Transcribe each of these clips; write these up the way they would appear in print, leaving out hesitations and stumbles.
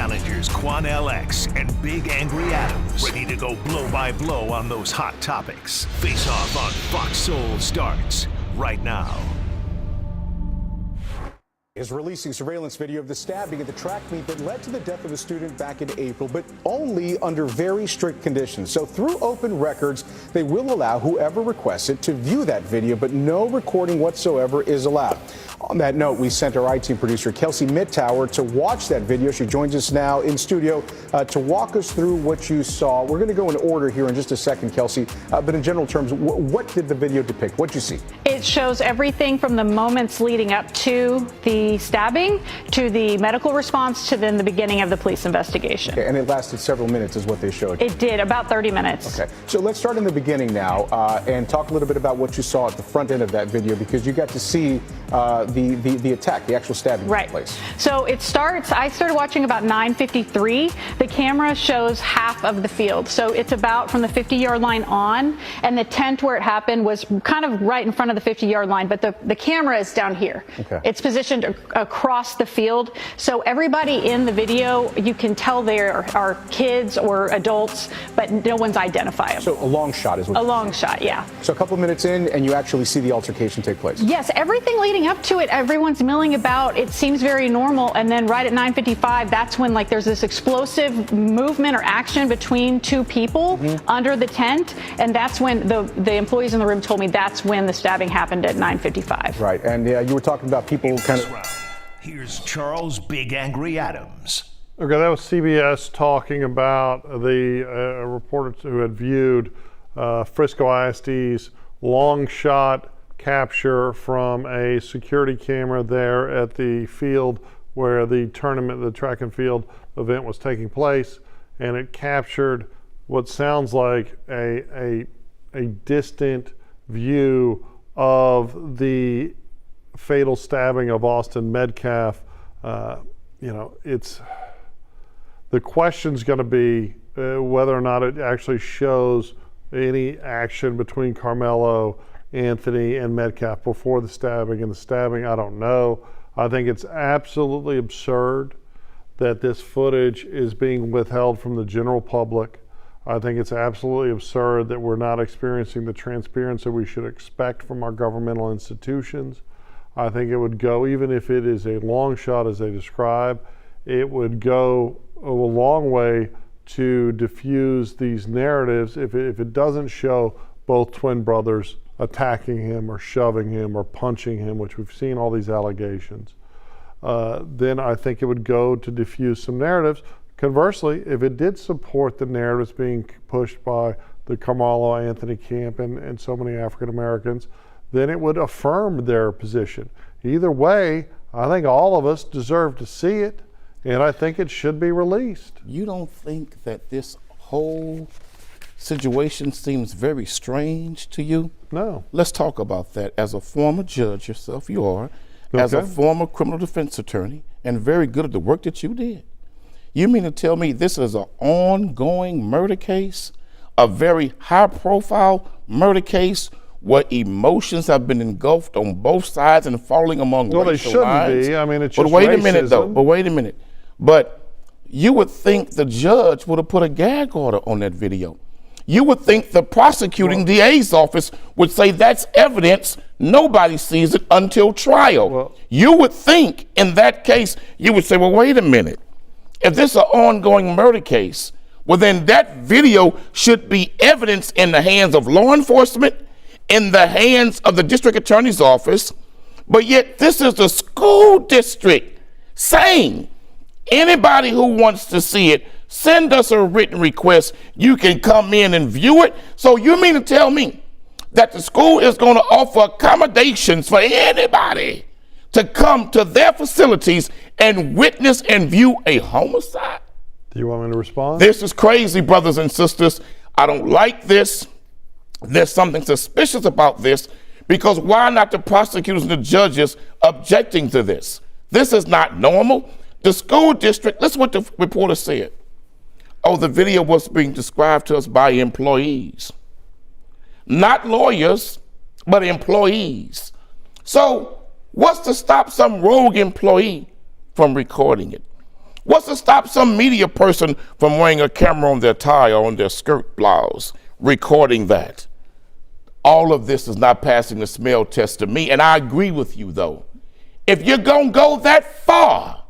challengers Quan LX and Big Angry Adams, ready to go blow by blow on those hot topics. Face Off on Fox Soul starts right now. Is releasing surveillance video of the stabbing at the track meet that led to the death of a student back in April, but only under very strict conditions. So through open records, they will allow whoever requests it to view that video, but no recording whatsoever is allowed. On that note, we sent our IT producer Kelsey Mittauer to watch that video. She joins us now in studio to walk us through what you saw. We're going to go in order here in just a second, Kelsey, but in general terms, what did the video depict? What did you see? It shows everything from the moments leading up to the stabbing to the medical response to then the beginning of the police investigation. Okay, and it lasted several minutes is what they showed. It did, about 30 minutes. Okay, so let's start in the beginning now and talk a little bit about what you saw at the front end of that video, because you got to see the attack, the actual stabbing right. took place. So it starts, I started watching about 9:53. The camera shows half of the field. So it's about from the 50-yard line on, and the tent where it happened was kind of right in front of the 50-yard line, but the camera is down here. Okay. It's positioned across the field. So everybody in the video, you can tell they are kids or adults, but no one's identifiable. So a long shot is what a long shot, yeah. So a couple of minutes in, and you actually see the altercation take place. Yes, everything leading up to it, everyone's milling about. It seems very normal, and then right at 9:55, that's when like there's this explosive movement or action between two people under the tent, and that's when the employees in the room told me that's when the stabbing happened at 9:55. Right, and you were talking about people kind of. Here's Charles Big Angry Adams. Okay, that was CBS talking about the reporters who had viewed Frisco ISD's long shot capture from a security camera there at the field where the tournament, the track and field event was taking place, and it captured what sounds like a distant view of the fatal stabbing of Austin Metcalf. The question's going to be whether or not it actually shows any action between Carmelo Anthony and Metcalf before the stabbing and the stabbing. I don't know. I think it's absolutely absurd that this footage is being withheld from the general public. I think it's absolutely absurd that we're not experiencing the transparency we should expect from our governmental institutions. I think it would go, even if it is a long shot as they describe, it would go a long way to diffuse these narratives if it doesn't show both twin brothers attacking him or shoving him or punching him, which we've seen all these allegations. Then I think it would go to diffuse some narratives. Conversely, if it did support the narratives being pushed by the Carmelo Anthony camp and so many African Americans, then it would affirm their position. Either way, I think all of us deserve to see it, and I think it should be released. You don't think that this whole situation seems very strange to you? No. Let's talk about that. As a former judge yourself, you are, as a former criminal defense attorney, and very good at the work that you did. You mean to tell me this is an ongoing murder case, a very high-profile murder case, where emotions have been engulfed on both sides and falling among racial lines? Well, they shouldn't be. I mean, it's just But wait racism. a minute, though. But wait a minute. But you would think the judge would have put a gag order on that video. You would think the prosecuting DA's office would say that's evidence, nobody sees it until trial. You would think in that case, you would say, well, wait a minute. If this is an ongoing murder case, well, then that video should be evidence in the hands of law enforcement, in the hands of the district attorney's office, but yet this is the school district saying, anybody who wants to see it, send us a written request. You can come in and view it. So you mean to tell me that the school is going to offer accommodations for anybody to come to their facilities and witness and view a homicide? Do you want me to respond? This is crazy, brothers and sisters. I don't like this. There's something suspicious about this, because why not the prosecutors and the judges objecting to this? This is not normal. The school district, listen what the reporter said. Oh, the video was being described to us by employees. Not lawyers, but employees. So what's to stop some rogue employee from recording it? What's to stop some media person from wearing a camera on their tie or on their skirt blouse, recording that? All of this is not passing the smell test to me, and I agree with you, though. If you're going to go that far,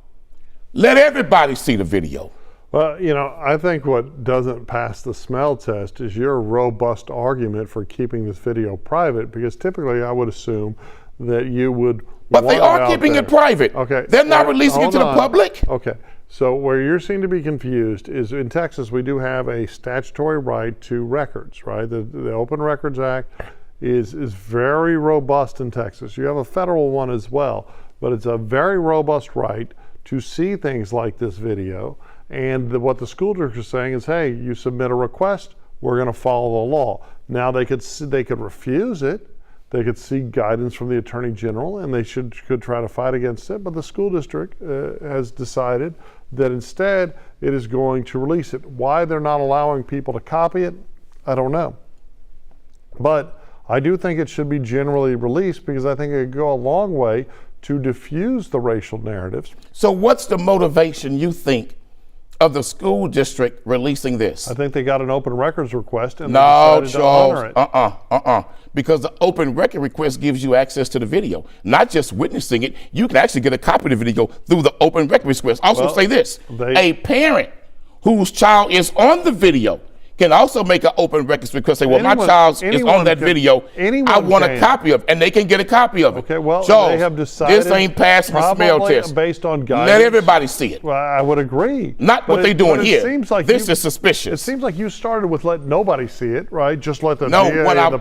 let everybody see the video. Well, you know, I think what doesn't pass the smell test is your robust argument for keeping this video private, because typically I would assume that you would But they are keeping it private. Okay. They're not releasing it to the public. Okay. So where you seem to be confused is in Texas, we do have a statutory right to records, right? The Open Records Act is very robust in Texas. You have a federal one as well, but it's a very robust right to see things like this video. And what the school district is saying is, hey, you submit a request, we're going to follow the law. Now they could refuse it. They could seek guidance from the Attorney General, and they could try to fight against it. But the school district has decided that instead it is going to release it. Why they're not allowing people to copy it, I don't know. But I do think it should be generally released, because I think it could go a long way to diffuse the racial narratives. So what's the motivation, you think, of the school district releasing this? I think they got an open records request and no, they decided to honor Charles, it. Because the open record request gives you access to the video, not just witnessing it. You can actually get a copy of the video through the open record request. Also say this, a parent whose child is on the video can also make an open records request. Say, well, my child is on that video. I want a copy of it, and they can get a copy of it. Okay, well, Charles, they have decided this ain't passing the smell test. Based on guidance. Let everybody see it. Well, I would agree. Not what they're doing here. Seems like this is suspicious. It seems like you started with let nobody see it, right? Just let the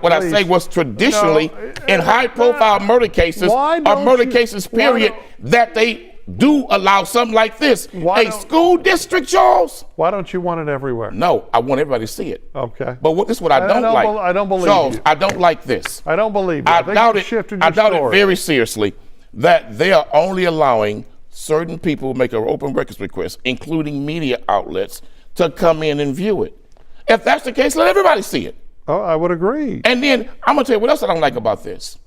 what I say was traditionally in high-profile murder cases or murder cases, period, that they do allow something like this. A school district, Charles? Why don't you want it everywhere? No, I want everybody to see it. Okay. But this is what I don't like. I don't believe Charles, you. I don't like this. I don't believe you. I doubt it very seriously that they are only allowing certain people who make an open records request, including media outlets, to come in and view it. If that's the case, let everybody see it. Oh, I would agree. And then I'm going to tell you what else I don't like about this.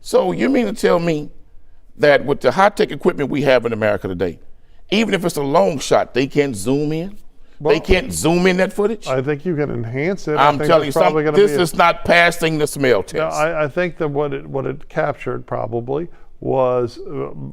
So you mean to tell me that with the high-tech equipment we have in America today, even if it's a long shot, they can't zoom in? Well, they can't zoom in that footage? I think you can enhance it. I'm telling you something, this is not passing the smell test. No, I think that what it captured probably was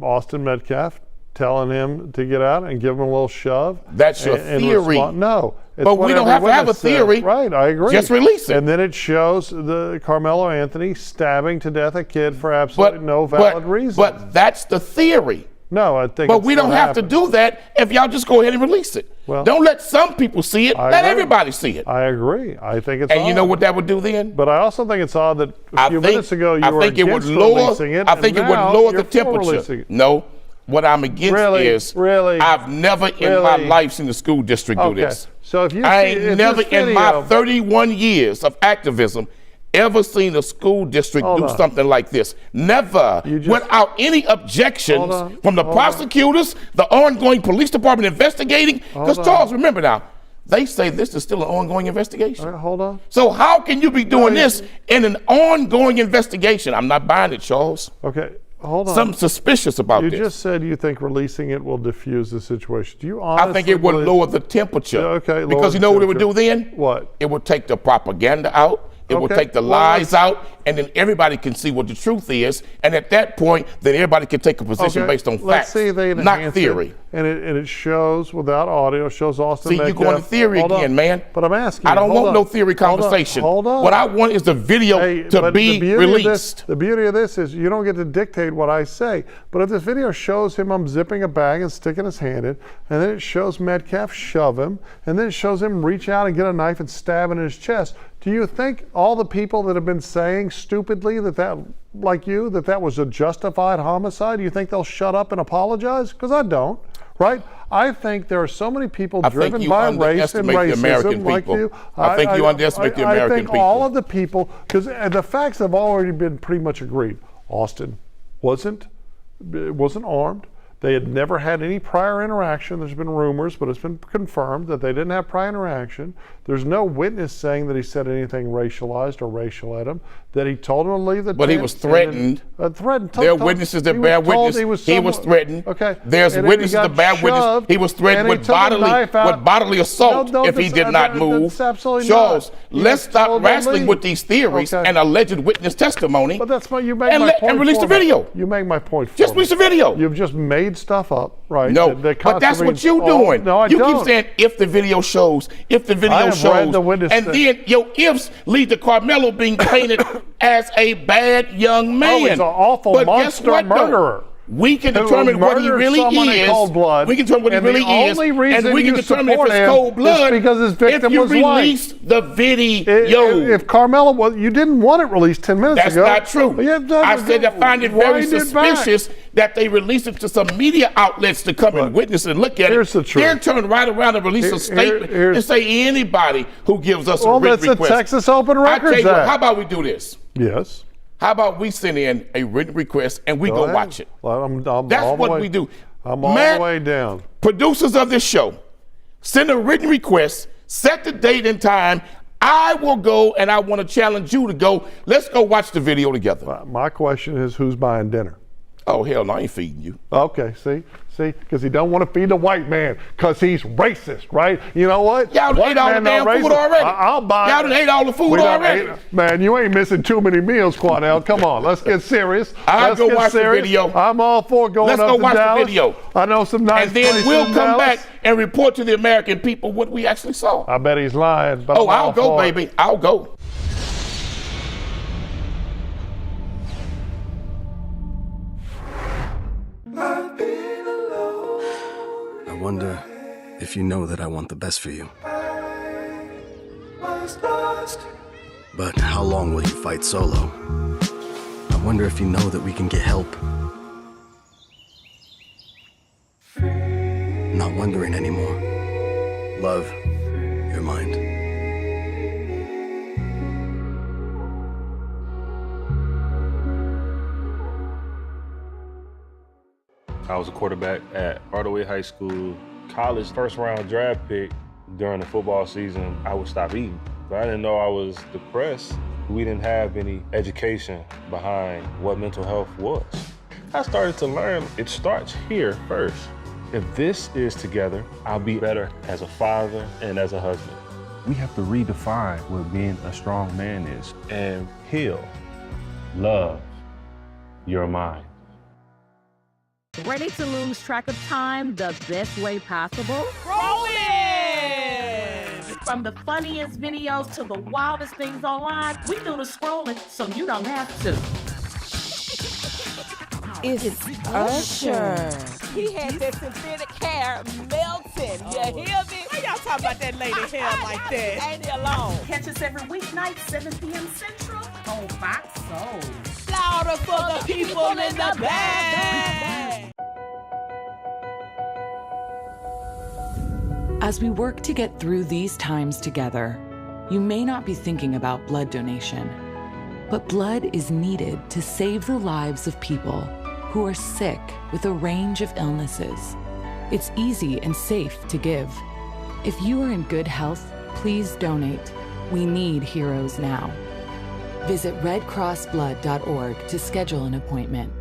Austin Metcalf telling him to get out and give him a little shove. That's your theory. No. But we don't have to have a theory. Right, I agree. Just release it. And then it shows the Carmelo Anthony stabbing to death a kid for absolutely no valid reason. But that's the theory. No, I think. But we don't have to do that if y'all just go ahead and release it. Well, don't let some people see it. Let everybody see it. I agree. I think it's odd. And you know what that would do then? But I also think it's odd that a few minutes ago you were against releasing it. I think it would lower the temperature. No. What I'm against is I've never in my life seen the school district do this. So if you I ain't never in my 31 years of activism ever seen a school district do something like this. Never. Without any objections from the prosecutors, the ongoing police department investigating. Because Charles, remember now, they say this is still an ongoing investigation. All right, hold on. So how can you be doing this in an ongoing investigation? I'm not buying it, Charles. Okay. Hold on. Something suspicious about this. You just said you think releasing it will diffuse the situation. Do you honestly I think it would lower the temperature. Okay. Because you know what it would do then? What? It would take the propaganda out. It will take the lies out, and then everybody can see what the truth is. And at that point, then everybody can take a position based on facts, not theory. And it shows without audio, shows Austin Metcalf. See, you're going to theory again, man. But I'm asking I don't want no theory conversation. Hold on. What I want is the video to be released. The beauty of this is you don't get to dictate what I say. But if this video shows him unzipping a bag and sticking his hand in, and then it shows Metcalf shove him, and then it shows him reach out and get a knife and stab in his chest, do you think all the people that have been saying stupidly like you, that was a justified homicide, do you think they'll shut up and apologize? Because I don't, right? I think there are so many people driven by race and racism like you. I think you underestimate the American people. I think all of the people, because the facts have already been pretty much agreed. Austin wasn't armed. They had never had any prior interaction. There's been rumors, but it's been confirmed that they didn't have prior interaction. There's no witness saying that he said anything racialized or racial at him, that he told him to leave the tent. But he was threatened. There are witnesses that bear witness. He was threatened. Okay. There's witnesses that bear witness. He was threatened with bodily assault if he did not move. Charles, let's stop wrestling with these theories and alleged witness testimony. But that's you make my point. And release the video. You make my point. Just release the video. You've just made stuff up, right? No, but that's what you're doing. No, I don't. You keep saying if the video shows, and then your ifs lead to Carmelo being painted as a bad young man. Oh, he's an awful monster murderer. We can determine what he really is. We can determine what he really is, and we can determine if it's cold blood because his victim was white. If you release the video. If Carmelo, you didn't want it released 10 minutes ago. That's not true. I said I find it very suspicious that they released it to some media outlets to come and witness and look at it. Here's the truth. Then turn right around and release a statement and say anybody who gives us a written request. Well, that's the Texas Open Records Act. How about we do this? Yes. How about we send in a written request and we go watch it? Well, that's what we do. I'm all the way down. Producers of this show, send a written request, set the date and time. I will go, and I want to challenge you to go. Let's go watch the video together. My question is, who's buying dinner? Oh, hell no, I ain't feeding you. Okay, see, because he don't want to feed the white man because he's racist, right? You know what? Y'all done ate all the damn food already. I'll buy Y'all done ate all the food already. Man, you ain't missing too many meals, Quanell. Come on, let's get serious. I'll go watch the video. I'm all for going up to Dallas. Let's go watch the video. I know some nice and then we'll come back and report to the American people what we actually saw. I bet he's lying. But I'll go, baby. I'll go. I wonder if you know that I want the best for you. But how long will you fight solo? I wonder if you know that we can get help. Not wondering anymore. Love, your mind. I was a quarterback at Hardaway High School. College first-round draft pick during the football season, I would stop eating. But I didn't know I was depressed. We didn't have any education behind what mental health was. I started to learn it starts here first. If this is together, I'll be better as a father and as a husband. We have to redefine what being a strong man is and heal, love your mind. Ready to lose track of time the best way possible? Rolling! From the funniest videos to the wildest things online, we do the scrolling so you don't have to. It's Usher. He had that synthetic hair melting. You hear me? Why y'all talking about that lady hair like that? Ain't he alone? Catch us every weeknight, 7 p.m. Central on Fox Soul. Louder for the people in the back. As we work to get through these times together, you may not be thinking about blood donation, but blood is needed to save the lives of people who are sick with a range of illnesses. It's easy and safe to give. If you are in good health, please donate. We need heroes now. Visit redcrossblood.org to schedule an appointment.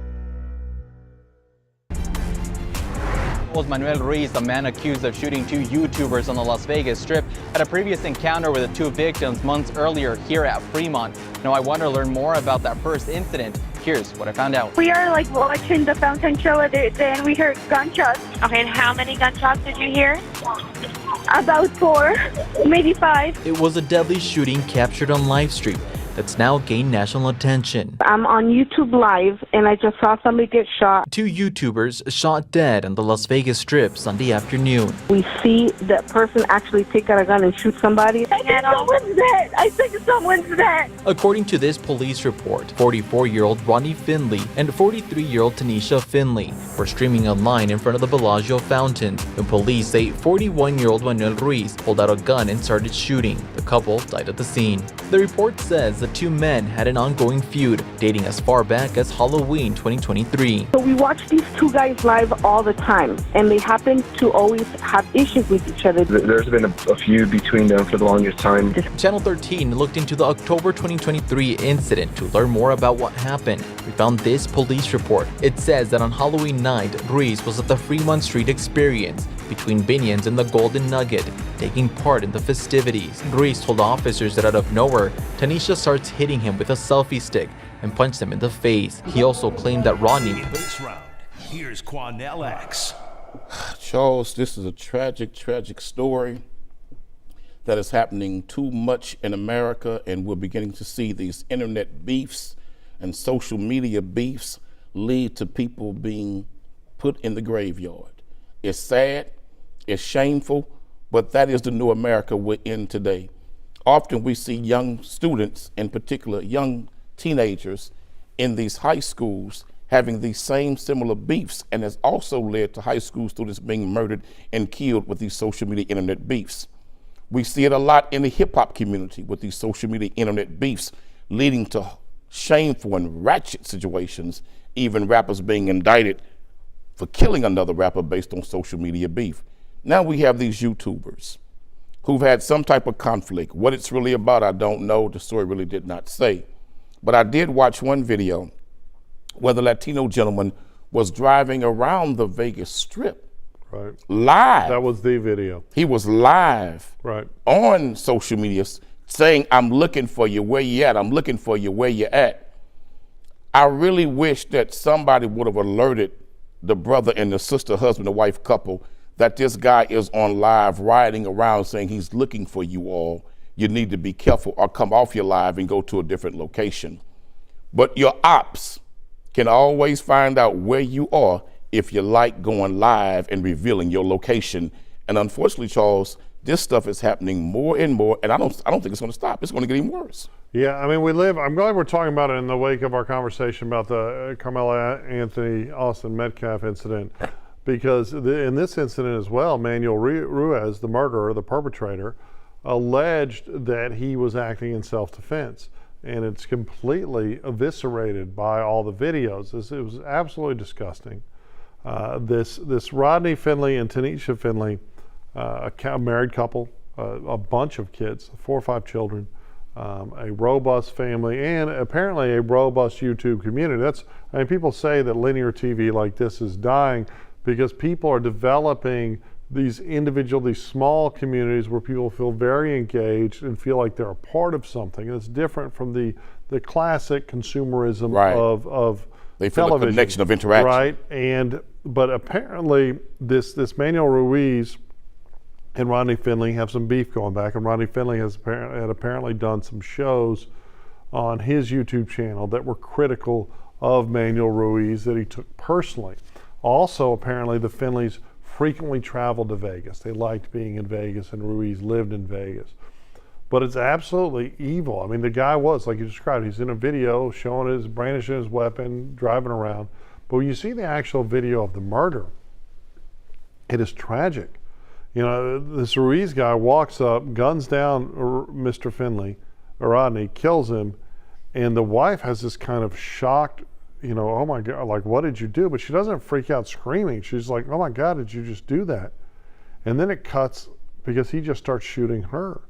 Manuel Ruiz, the man accused of shooting 2 YouTubers on the Las Vegas Strip, had a previous encounter with the 2 victims months earlier here at Fremont. Now I want to learn more about that first incident. Here's what I found out. We are watching the fountain show, then we heard gunshots. Okay, and how many gunshots did you hear? About 4, maybe 5. It was a deadly shooting captured on live stream that's now gained national attention. I'm on YouTube Live, and I just saw somebody get shot. 2 YouTubers shot dead on the Las Vegas Strip Sunday afternoon. We see that person actually take out a gun and shoot somebody. I think someone's dead. I think someone's dead. According to this police report, 44-year-old Ronnie Finley and 43-year-old Tanisha Finley were streaming online in front of the Bellagio fountain when police say 41-year-old Manuel Ruiz pulled out a gun and started shooting. The couple died at the scene. The report says the the two men had an ongoing feud dating as far back as Halloween 2023. So we watch these two guys live all the time, and they happen to always have issues with each other. There's been a feud between them for the longest time. Channel 13 looked into the October 2023 incident to learn more about what happened. We found this police report. It says that on Halloween night, Ruiz was at the Fremont Street Experience between Binions and the Golden Nugget, taking part in the festivities. Ruiz told officers that out of nowhere, Tanisha starts hitting him with a selfie stick and punched him in the face. He also claimed that Rodney... In this round, here's Quanell X. Charles, this is a tragic, tragic story that is happening too much in America, and we're beginning to see these internet beefs and social media beefs lead to people being put in the graveyard. It's sad, it's shameful, but that is the new America we're in today. Often we see young students, in particular young teenagers in these high schools having these same similar beefs, and has also led to high school students being murdered and killed with these social media internet beefs. We see it a lot in the hip hop community with these social media internet beefs leading to shameful and ratchet situations, even rappers being indicted for killing another rapper based on social media beef. Now we have these YouTubers who've had some type of conflict. What it's really about, I don't know. The story really did not say. But I did watch one video where the Latino gentleman was driving around the Vegas Strip. Right. Live. That was the video. He was live. Right. On social media saying, I'm looking for you, where you at? I'm looking for you, where you at? I really wish that somebody would have alerted the brother and the sister, husband and wife couple that this guy is on live riding around saying he's looking for you all. You need to be careful or come off your live and go to a different location. But your ops can always find out where you are if you like going live and revealing your location. And unfortunately, Charles, this stuff is happening more and more, and I don't think it's going to stop. It's going to get even worse. Yeah, I mean, I'm glad we're talking about it in the wake of our conversation about the Carmelo Anthony, Austin Metcalf incident, because in this incident as well, Manuel Ruiz, the murderer, the perpetrator, alleged that he was acting in self-defense. And it's completely eviscerated by all the videos. It was absolutely disgusting. This Rodney Finley and Tanisha Finley, a married couple, a bunch of kids, 4 or 5 children, a robust family, and apparently a robust YouTube community. I mean, people say that linear TV like this is dying because people are developing these small communities where people feel very engaged and feel like they're a part of something. And it's different from the classic consumerism of they feel television. A connection of interaction. Right, but apparently this Manuel Ruiz and Rodney Finley have some beef going back, and Rodney Finley had apparently done some shows on his YouTube channel that were critical of Manuel Ruiz that he took personally. Also, apparently the Finleys frequently traveled to Vegas. They liked being in Vegas, and Ruiz lived in Vegas. But it's absolutely evil. I mean, the guy was, like you described, he's in a video showing brandishing his weapon, driving around. But when you see the actual video of the murder, it is tragic. You know, this Ruiz guy walks up, guns down Mr. Finley, or Rodney, kills him, and the wife has this kind of shocked, oh my God, like, what did you do? But she doesn't freak out screaming. She's like, oh my God, did you just do that? And then it cuts because he just starts shooting her.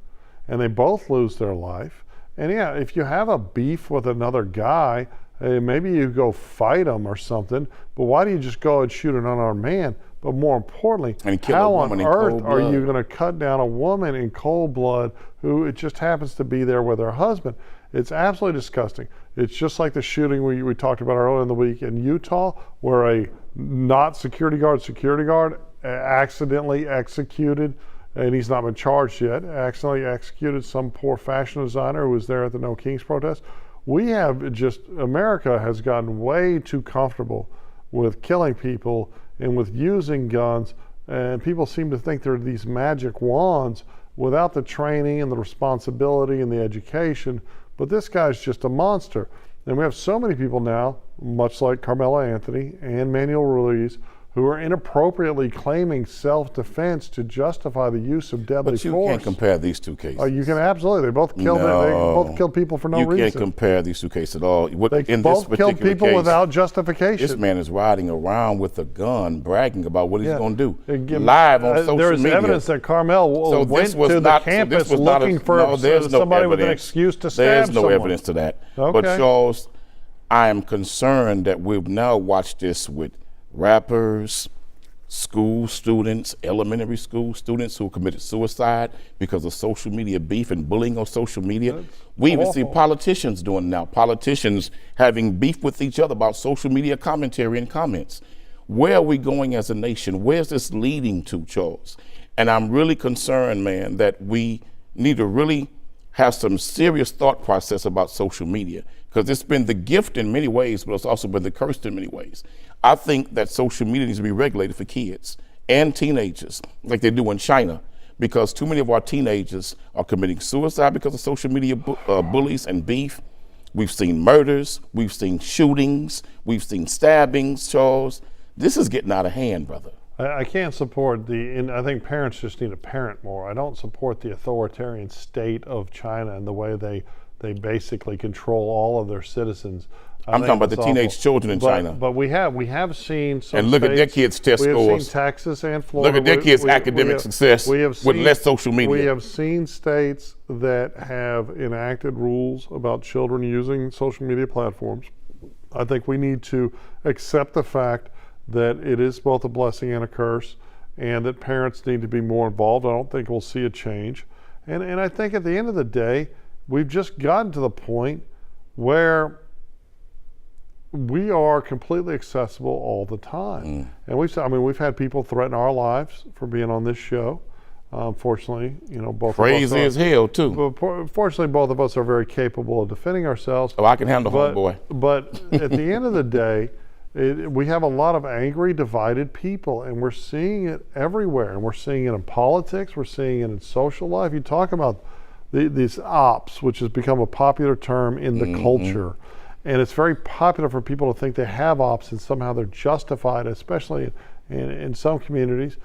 And they both lose their life. And yeah, if you have a beef with another guy, maybe you go fight him or something, but why do you just go and shoot an unarmed man? But more importantly, how on earth are you going to cut down a woman in cold blood who it just happens to be there with her husband? It's absolutely disgusting. It's just like the shooting we talked about earlier in the week in Utah, where a not security guard accidentally executed, and he's not been charged yet, accidentally executed some poor fashion designer who was there at the No Kings protest. America has gotten way too comfortable with killing people and with using guns, and people seem to think they're these magic wands without the training and the responsibility and the education. But this guy's just a monster. And we have so many people now, much like Carmelo Anthony and Manuel Ruiz, who are inappropriately claiming self-defense to justify the use of deadly force. But you can't compare these two cases. You can absolutely. They both killed. They both killed people for no reason. You can't compare these two cases at all. They both killed people without justification. This man is riding around with a gun, bragging about what he's going to do live on social media. There's evidence that Carmel went to the campus looking for somebody with an excuse to stab someone. There's no evidence to that. Okay. But Charles, I am concerned that we've now watched this with rappers, school students, elementary school students who committed suicide because of social media beef and bullying on social media. We even see politicians doing it now. Politicians having beef with each other about social media commentary and comments. Where are we going as a nation? Where's this leading to, Charles? And I'm really concerned, man, that we need to really have some serious thought process about social media, because it's been the gift in many ways, but it's also been the curse in many ways. I think that social media needs to be regulated for kids and teenagers, like they do in China, because too many of our teenagers are committing suicide because of social media bullies and beef. We've seen murders, we've seen shootings, we've seen stabbings, Charles. This is getting out of hand, brother. I can't support and I think parents just need to parent more. I don't support the authoritarian state of China and the way they basically control all of their citizens. I'm talking about the teenage children in China. But we have seen some and look states, at their kids' test scores. We have seen Texas and Florida. Look at their kids' academic success with less social media. We have seen states that have enacted rules about children using social media platforms. I think we need to accept the fact that it is both a blessing and a curse, and that parents need to be more involved. I don't think we'll see a change. And I think at the end of the day, we've just gotten to the point where we are completely accessible all the time. And we've had people threaten our lives for being on this show. Fortunately, both crazy of us as hell too. Fortunately, both of us are very capable of defending ourselves. Oh, I can handle homeboy. But at the end of the day, we have a lot of angry, divided people, and we're seeing it everywhere. And we're seeing it in politics. We're seeing it in social life. You talk about these ops, which has become a popular term in the culture. And it's very popular for people to think they have ops and somehow they're justified, especially in some communities,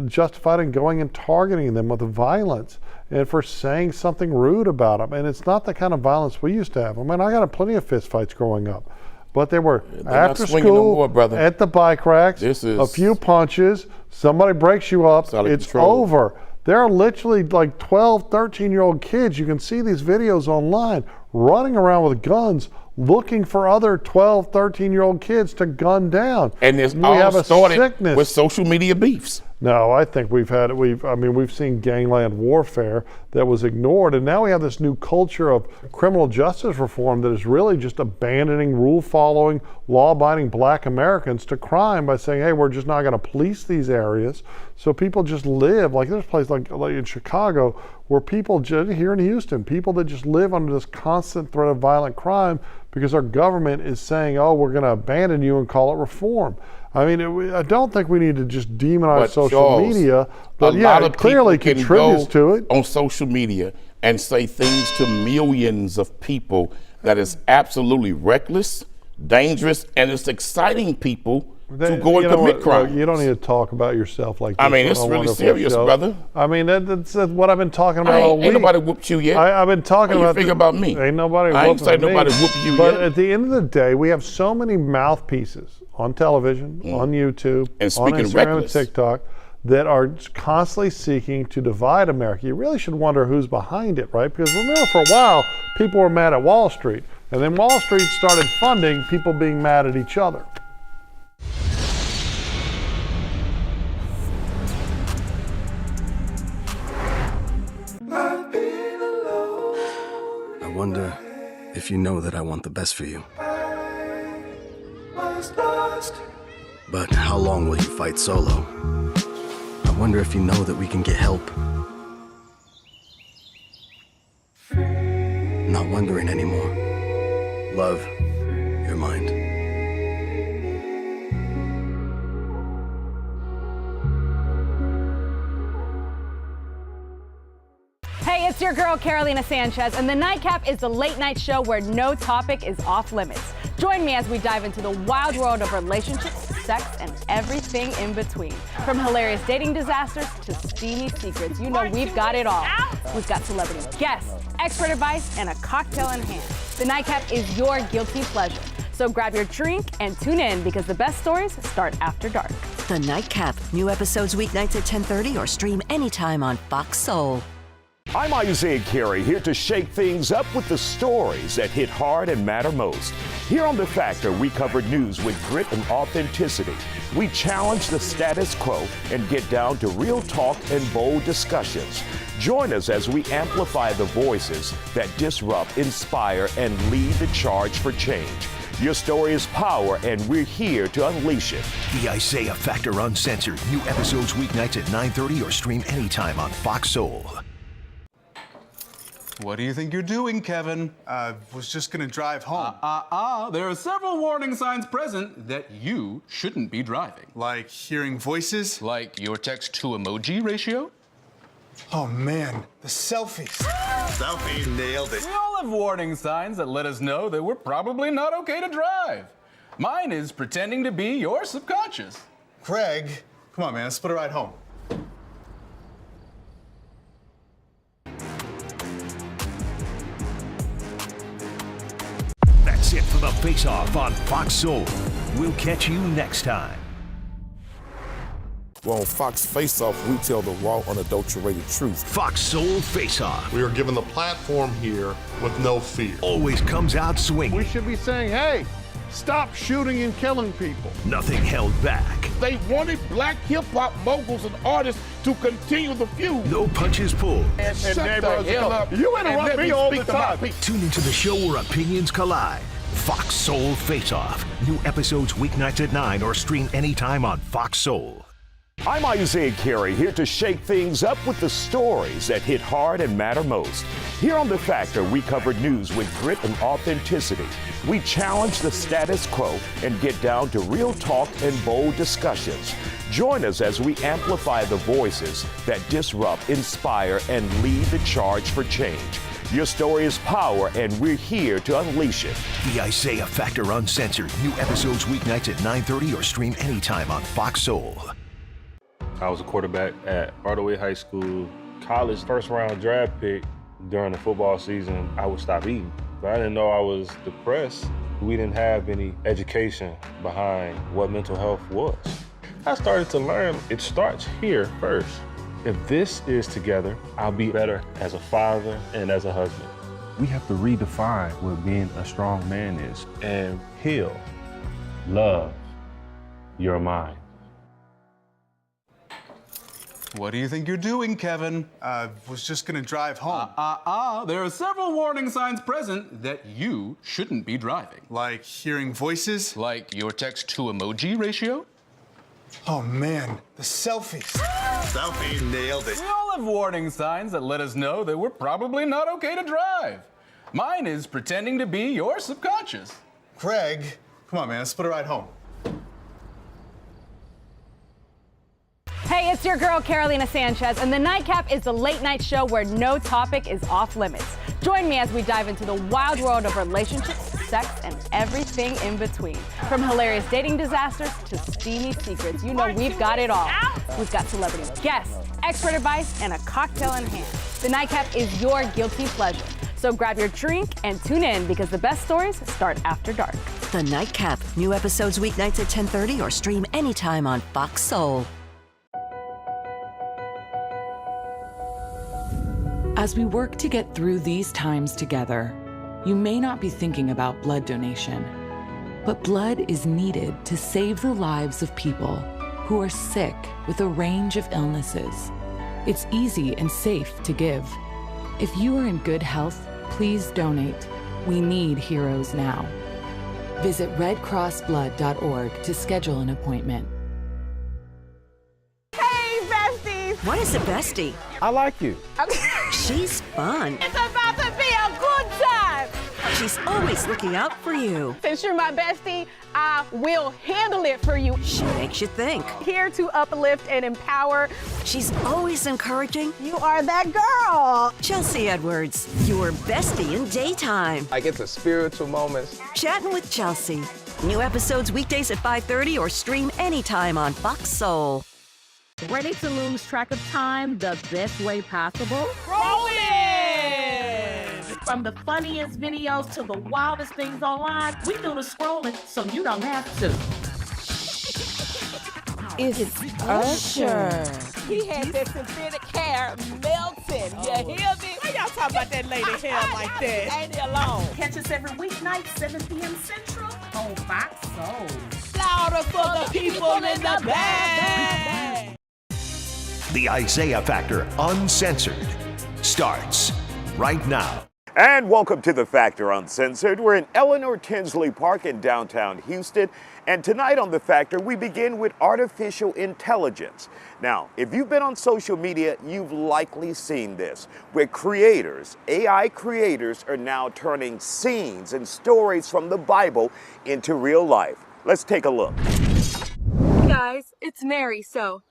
justified in going and targeting them with violence and for saying something rude about them. And it's not the kind of violence we used to have. I mean, I got plenty of fist fights growing up. But they were after school, at the bike racks, a few punches, somebody breaks you up, it's over. There are literally like 12, 13-year-old kids, you can see these videos online, running around with guns, looking for other 12, 13-year-old kids to gun down. And it's all started with social media beefs. No, I think we've seen gangland warfare that was ignored, and now we have this new culture of criminal justice reform that is really just abandoning rule-following, law-abiding black Americans to crime by saying, hey, we're just not going to police these areas. So people just live, like there's a place like in Chicago where people, here in Houston, people that just live under this constant threat of violent crime because our government is saying, oh, we're going to abandon you and call it reform. I mean, I don't think we need to just demonize social media, but yeah, it clearly contributes to it. On social media and say things to millions of people that is absolutely reckless, dangerous, and it's exciting people to go and commit crime. You don't need to talk about yourself like this. I mean, it's really serious, brother. I mean, that's what I've been talking about all week. Ain't nobody whooped you yet. I've been talking about. What do you think about me? Ain't nobody. I ain't say nobody whooped you yet. But at the end of the day, we have so many mouthpieces on television, on YouTube, and on Instagram and TikTok that are constantly seeking to divide America. You really should wonder who's behind it, right? Because remember, for a while, people were mad at Wall Street, and then Wall Street started funding people being mad at each other. I wonder if you know that I want the best for you. But how long will you fight solo? I wonder if you know that we can get help. Not wondering anymore. Love, your mind. Hey, it's your girl Carolina Sanchez, and The Nightcap is the late night show where no topic is off limits. Join me as we dive into the wild world of relationships, sex, and everything in between. From hilarious dating disasters to steamy secrets, you know we've got it all. We've got celebrity guests, expert advice, and a cocktail in hand. The Nightcap is your guilty pleasure. So grab your drink and tune in because the best stories start after dark. The Nightcap. New episodes weeknights at 10:30 or stream anytime on Fox Soul. I'm Isaiah Carey, here to shake things up with the stories that hit hard and matter most. Here on The Factor, we cover news with grit and authenticity. We challenge the status quo and get down to real talk and bold discussions. Join us as we amplify the voices that disrupt, inspire, and lead the charge for change. Your story is power, and we're here to unleash it. The Isaiah Factor Uncensored. New episodes weeknights at 9:30 or stream anytime on Fox Soul. What do you think you're doing, Kevin? Was just gonna drive home. There are several warning signs present that you shouldn't be driving. Like hearing voices? Like your text-to-emoji ratio? Oh man, the selfies. Selfie, nailed it. We all have warning signs that let us know that we're probably not okay to drive. Mine is pretending to be your subconscious. Craig, come on man, let's split a ride home. That's it for the Face Off on Fox Soul. We'll catch you next time. Well, on Fox Face Off, we tell the raw, unadulterated truth. Fox Soul Face Off. We are given the platform here with no fear. Always comes out swinging. We should be saying, hey, stop shooting and killing people. Nothing held back. They wanted black hip-hop moguls and artists to continue the feud. No punches pulled. And You interrupt me all the time. Tune into the show where opinions collide. Fox Soul Face Off. New episodes weeknights at 9 or stream anytime on Fox Soul. I'm Isaiah Carey, here to shake things up with the stories that hit hard and matter most. Here on The Factor, we cover news with grit and authenticity. We challenge the status quo and get down to real talk and bold discussions. Join us as we amplify the voices that disrupt, inspire, and lead the charge for change. Your story is power, and we're here to unleash it. The Isaiah Factor Uncensored. New episodes weeknights at 9:30 or stream anytime on Fox Soul. I was a quarterback at Hardaway High School. College first round draft pick. During the football season, I would stop eating. But I didn't know I was depressed. We didn't have any education behind what mental health was. I started to learn it starts here first. If this is together, I'll be better as a father and as a husband. We have to redefine what being a strong man is and heal, love your mind. What do you think you're doing, Kevin? Was just gonna drive home. There are several warning signs present that you shouldn't be driving. Like hearing voices? Like your text-to-emoji ratio? Oh man, the selfies. Selfie, nailed it. We all have warning signs that let us know that we're probably not okay to drive. Mine is pretending to be your subconscious. Craig, come on man, let's split a ride home. Hey, it's your girl, Carolina Sanchez, and The Nightcap is the late-night show where no topic is off limits. Join me as we dive into the wild world of relationships, sex, and everything in between. From hilarious dating disasters to steamy secrets, you know we've got it all. We've got celebrity guests, expert advice, and a cocktail in hand. The Nightcap is your guilty pleasure. So grab your drink and tune in because the best stories start after dark. The Nightcap. New episodes weeknights at 10:30 or stream anytime on Fox Soul. As we work to get through these times together, you may not be thinking about blood donation, but blood is needed to save the lives of people who are sick with a range of illnesses. It's easy and safe to give. If you are in good health, please donate. We need heroes now. Visit redcrossblood.org to schedule an appointment. What is a bestie? I like you. She's fun. It's about to be a good time. She's always looking out for you. Since you're my bestie, I will handle it for you. She makes you think. Here to uplift and empower. She's always encouraging. You are that girl. Chelsea Edwards, your bestie in daytime. I get the spiritual moments. Chatting with Chelsea. New episodes weekdays at 5:30 or stream anytime on Fox Soul. Ready to lose track of time the best way possible? Rolling! From the funniest videos to the wildest things online, we do the scrolling so you don't have to. It's Usher. He had that synthetic hair melting. You hear me? Why y'all talking about that lady hair like that? Ain't he alone? Catch us every weeknight, 7 p.m. Central on Fox Soul. Louder for the people in the back. The Isaiah Factor Uncensored starts right now. And welcome to The Factor Uncensored. We're in Eleanor Tinsley Park in downtown Houston. And tonight on The Factor, we begin with artificial intelligence. Now, if you've been on social media, you've likely seen this, where creators, AI creators, are now turning scenes and stories from the Bible into real life. Let's take a look. Hey guys, it's Mary. So,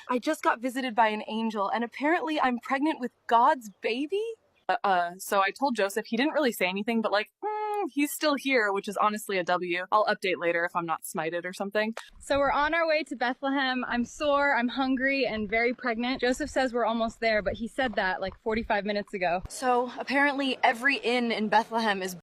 I just got visited by an angel, and apparently I'm pregnant with God's baby? So I told Joseph. He didn't really say anything, but he's still here, which is honestly a W. I'll update later if I'm not smited or something. So we're on our way to Bethlehem. I'm sore, I'm hungry, and very pregnant. Joseph says we're almost there, but he said that like 45 minutes ago. So apparently every inn in Bethlehem is